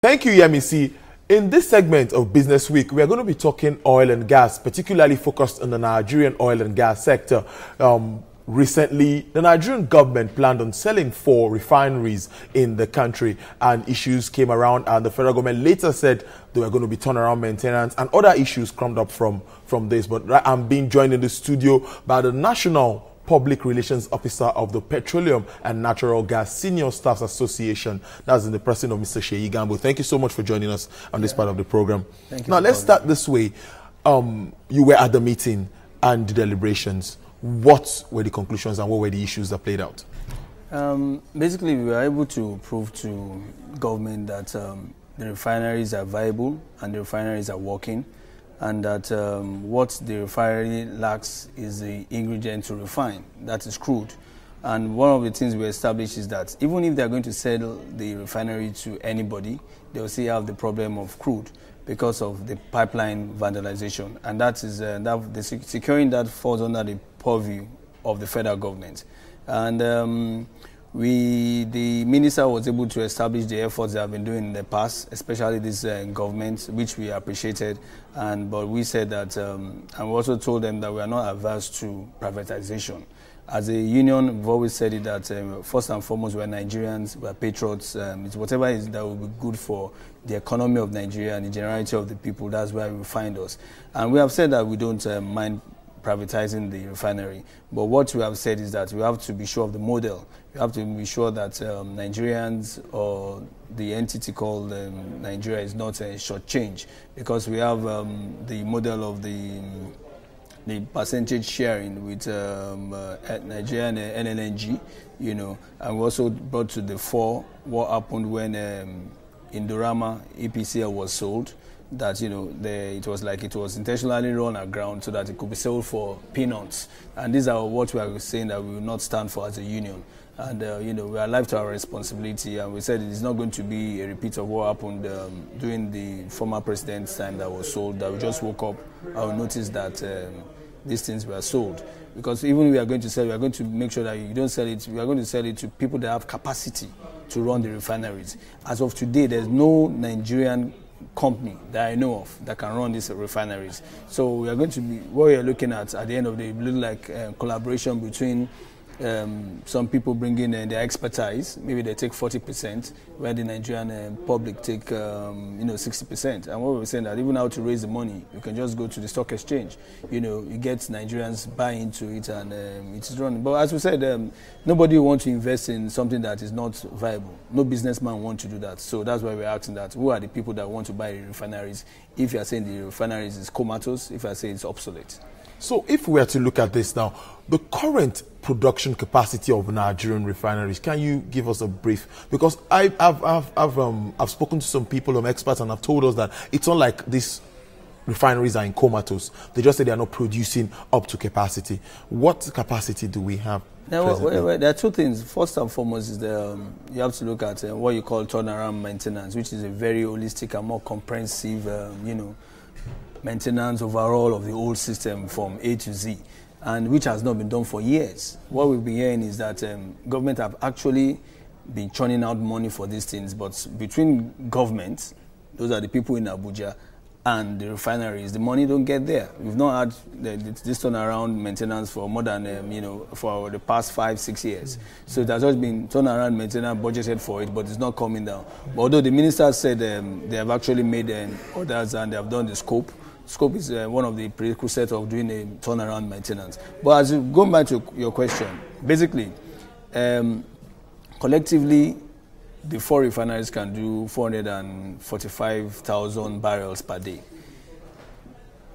Thank you, Yemisi. In this segment of Business Week, we are going to be talking oil and gas, particularly focused on the Nigerian oil and gas sector. Recently, the Nigerian government planned on selling 4 refineries in the country, and issues came around, and the federal government later said they were going to be turnaround maintenance, and other issues crumbed up from this. But I'm being joined in the studio by the National Public Relations Officer of the Petroleum and Natural Gas Senior Staffs Association. That's in the person of Mr. Seyi Gambo. Thank you so much for joining us on this part of the program. Thank you. Now, let's start this way. You were at the meeting and the deliberations. What were the conclusions and what were the issues that played out? Basically, we were able to prove to government that the refineries are viable and the refineries are working, and that what the refinery lacks is the ingredient to refine, that is crude. And one of the things we established is that even if they're going to sell the refinery to anybody, they'll still have the problem of crude because of the pipeline vandalization. And that is securing that falls under the purview of the federal government. And the minister was able to establish the efforts they have been doing in the past, especially this government, which we appreciated. But we said that, and we also told them that we are not averse to privatization. As a union, we've always said it that first and foremost, we're Nigerians, we're patriots. It's whatever is that will be good for the economy of Nigeria and the generality of the people. That's where we find us. And we have said that we don't mind privatizing the refinery. But what we have said is that we have to be sure of the model. We have to be sure that Nigerians or the entity called Nigeria is not a short change, because we have the model of the percentage sharing with Nigerian NLNG, you know, and we also brought to the fore what happened when Indorama EPCL was sold. That, you know, it was intentionally run aground so that it could be sold for peanuts. And these are what we are saying that we will not stand for as a union. And, you know, we are alive to our responsibility, and we said it is not going to be a repeat of what happened during the former president's time that was sold, that we just woke up and we noticed that these things were sold. Because even we are going to sell, we are going to make sure that you don't sell it, we are going to sell it to people that have capacity to run the refineries. As of today, there's no Nigerian company that I know of that can run these refineries. So we are going to be, what we are looking at the end of the day, look like collaboration between some people bring in their expertise. Maybe they take 40%, where the Nigerian public take 60%. And what we're saying that even how to raise the money, you can just go to the stock exchange. You know, you get Nigerians buy into it, and it is running. But as we said, nobody wants to invest in something that is not viable. No businessman wants to do that. So that's why we're asking that, who are the people that want to buy the refineries? If you are saying the refineries is comatose, if I say it's obsolete. So if we were to look at this now, the current production capacity of Nigerian refineries, can you give us a brief? Because I've spoken to some people, experts, and have told us that it's not like these refineries are in comatose. They just say they are not producing up to capacity. What capacity do we have? Now, there are two things. First and foremost is you have to look at what you call turnaround maintenance, which is a very holistic and more comprehensive, maintenance overall of the whole system from A to Z, and which has not been done for years. What we've been hearing is that government have actually been churning out money for these things, but between governments, those are the people in Abuja, and the refineries, the money don't get there. We've not had this turnaround maintenance for more than, for the past 5-6 years. So it has just been turnaround maintenance budgeted for it, but it's not coming down. But although the minister said they have actually made orders and they have done the scope. Scope is one of the prerequisites of doing a turnaround maintenance. But as you go back to your question, basically, collectively, the 4 refineries can do 445,000 barrels per day.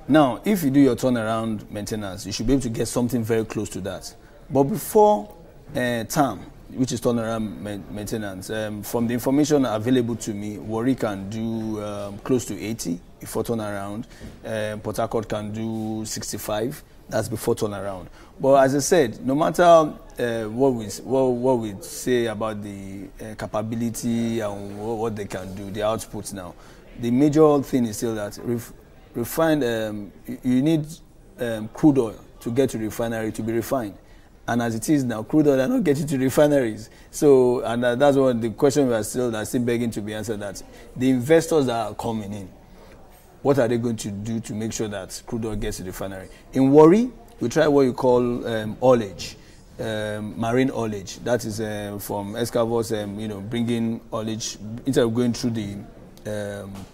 Now, if you do your turnaround maintenance, you should be able to get something very close to that. But before TAM, which is turnaround maintenance, from the information available to me, Warri can do close to 80 before turnaround. Port Harcourt can do 65. That's before turnaround. But as I said, no matter what we say about the capability and what they can do, the outputs now, the major thing is still that refined. You need crude oil to get to refinery to be refined. And as it is now, crude oil are not getting to refineries. So, and that's what the question we are still begging to be answered, that the investors that are coming in, what are they going to do to make sure that crude oil gets to the refinery? In Warri, we try what you call oilage, marine oilage. That is from excavers, bringing oilage, instead of going through the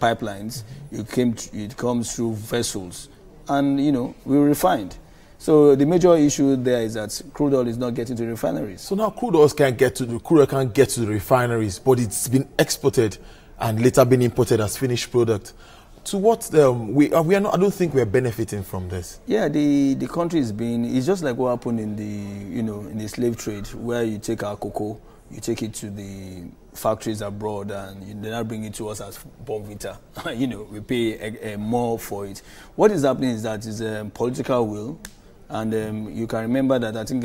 pipelines, it comes through vessels, and we refined. So the major issue there is that crude oil is not getting to refineries. So now crude oil can't get to the refineries, but it's been exported and later been imported as finished product. To what we are not, I don't think we are benefiting from this. Yeah, the country it's just like what happened in the in the slave trade, where you take our cocoa, you take it to the factories abroad, and they now bring it to us as Bonvita. We pay more for it. What is happening is that is political will, and you can remember that I think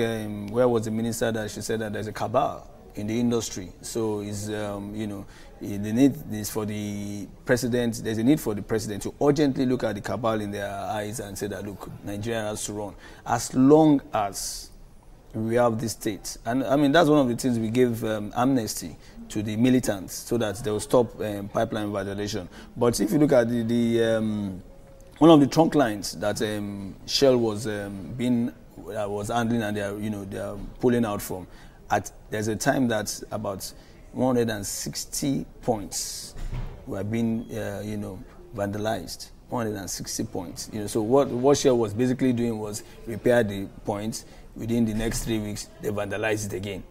where was the minister that she said that there's a cabal in the industry. So is the need is for the president. There's a need for the president to urgently look at the cabal in their eyes and say that, look, Nigeria has to run as long as we have this state. And I mean, that's one of the things we gave amnesty to the militants so that they will stop pipeline violation. But if you look at one of the trunk lines that Shell was was handling, and they are pulling out from, there's a time that about 160 points were being vandalized. 160 points. So what Shell was basically doing was repair the points. Within the next 3 weeks, they vandalize it again.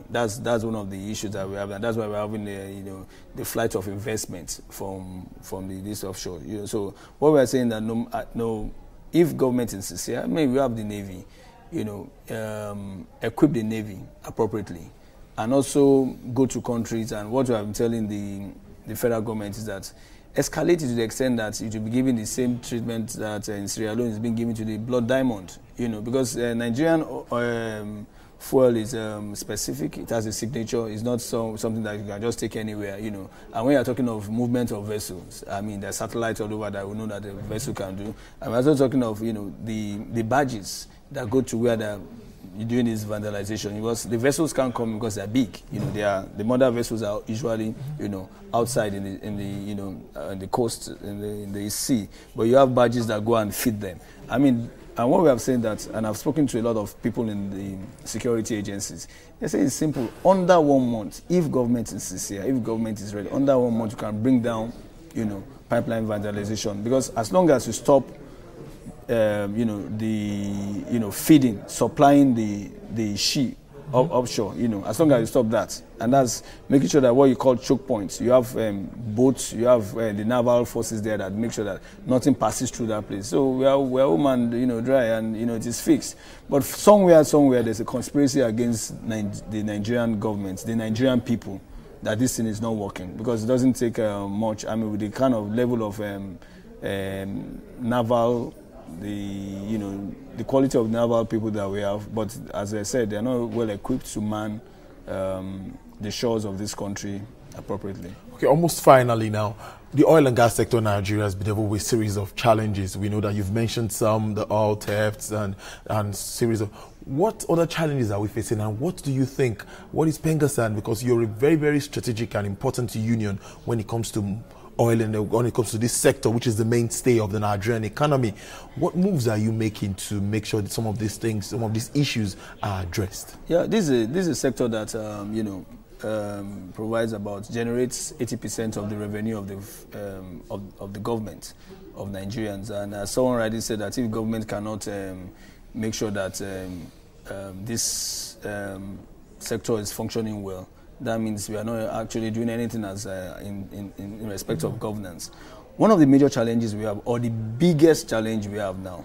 That's one of the issues that we have, and that's why we're having the flight of investment from this offshore. So what we're saying that no, if government is sincere, maybe we have the Navy, equip the Navy appropriately, and also go to countries. And what we have been telling the federal government is that escalate it to the extent that it will be given the same treatment that in Sierra Leone is being given to the Blood Diamond, because Nigerian fuel is specific. It has a signature. It's not something that you can just take anywhere, And when you're talking of movement of vessels, I mean, there's satellites all over that we know that the vessel can do. And we're also talking of, the badges that go to where they're doing this vandalization, because the vessels can't come because they're big. The mother vessels are usually, outside in the coast, in the sea. But you have barges that go and feed them. I mean, and what we have said that, and I've spoken to a lot of people in the security agencies, they say it's simple. Under 1 month, if government is sincere, if government is ready, under 1 month you can bring down, pipeline vandalization. Because as long as you stop feeding, supplying the ship offshore, as long as you stop that, and that's making sure that what you call choke points, you have boats, you have the naval forces there that make sure that nothing passes through that place. So we're home and dry, and it is fixed. But somewhere there's a conspiracy against the Nigerian government, the Nigerian people, that this thing is not working, because it doesn't take much. I mean, with the kind of level of naval, the quality of naval people that we have, but as I said, they're not well equipped to man the shores of this country appropriately. Okay, almost finally now, the oil and gas sector in Nigeria has been dealt with a series of challenges. We know that you've mentioned some, the oil thefts and series of. What other challenges are we facing, and what do you think? What is Pengasan? Because you're a very, very strategic and important union when it comes to oil and when it comes to this sector, which is the mainstay of the Nigerian economy. What moves are you making to make sure that some of these things, some of these issues are addressed? Yeah, this is a sector that generates 80% of the revenue of the government of Nigerians. And as someone rightly said, that if government cannot make sure that this sector is functioning well, that means we are not actually doing anything as in respect of governance. One of the major challenges we have, or the biggest challenge we have now,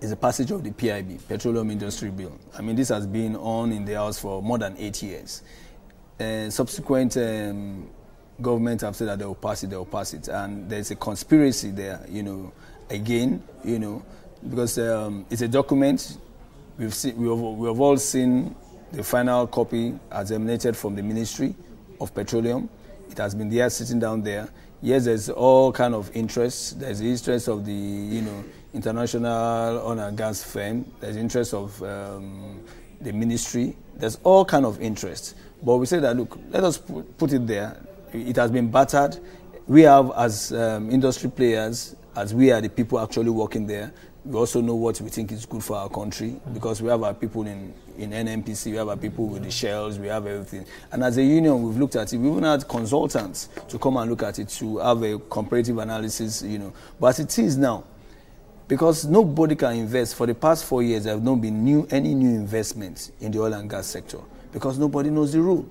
is the passage of the PIB, Petroleum Industry Bill. I mean, this has been on in the House for more than 8 years. Subsequent governments have said that they will pass it, and there's a conspiracy there, again, because it's a document. We have all seen the final copy as emanated from the Ministry of Petroleum. It has been there, sitting down there. Yes, there's all kind of interests. There's the interest of the international oil and gas firm. There's interest of the ministry. There's all kind of interest. But we say that, look, let us put it there. It has been battered. We have, as industry players, as we are the people actually working there, we also know what we think is good for our country, because we have our people in NNPC, we have our people with the shells, we have everything. And as a union, we've looked at it. We even had consultants to come and look at it, to have a comparative analysis, But as it is now, because nobody can invest, for the past 4 years, there have not been any new investments in the oil and gas sector, because nobody knows the rule.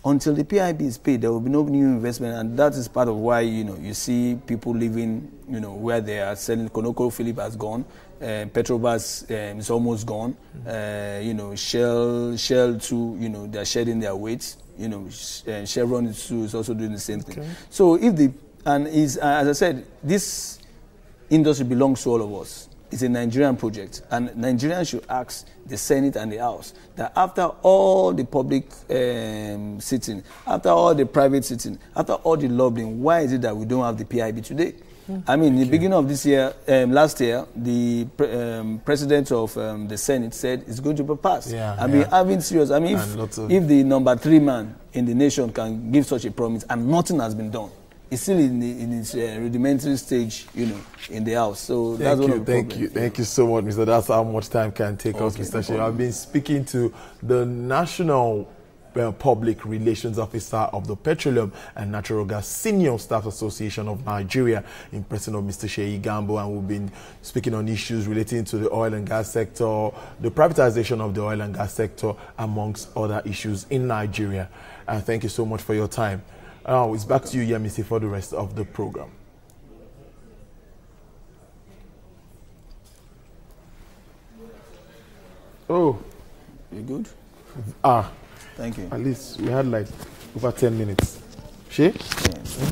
Until the PIB is paid, there will be no new investment, and that is part of why you see people living where they are selling. Konoko Philip has gone, Petrobras is almost gone. Shell too, they are shedding their weight. Chevron too is also doing the same thing. So as I said, this industry belongs to all of us. It's a Nigerian project, and Nigerians should ask the Senate and the House that after all the public sitting, after all the private sitting, after all the lobbying, why is it that we don't have the PIB today? I mean, in the beginning of this year, last year, the president of the Senate said it's going to be passed. Having serious. I mean, if the number 3 man in the nation can give such a promise and nothing has been done, it's still in its rudimentary stage, in the House. So that's one of the problems. Thank you so much, Mr. That's how much time can take us, Mr. Seyi. I've been speaking to the National Public Relations Officer of the Petroleum and Natural Gas Senior Staff Association of Nigeria, in person of Mr. Seyi Gambo, and we've been speaking on issues relating to the oil and gas sector, the privatization of the oil and gas sector, amongst other issues in Nigeria. And thank you so much for your time. It's back to you, Yemisi, for the rest of the program. Oh, you good? Ah, thank you. At least we had like over 10 minutes. She? Yeah.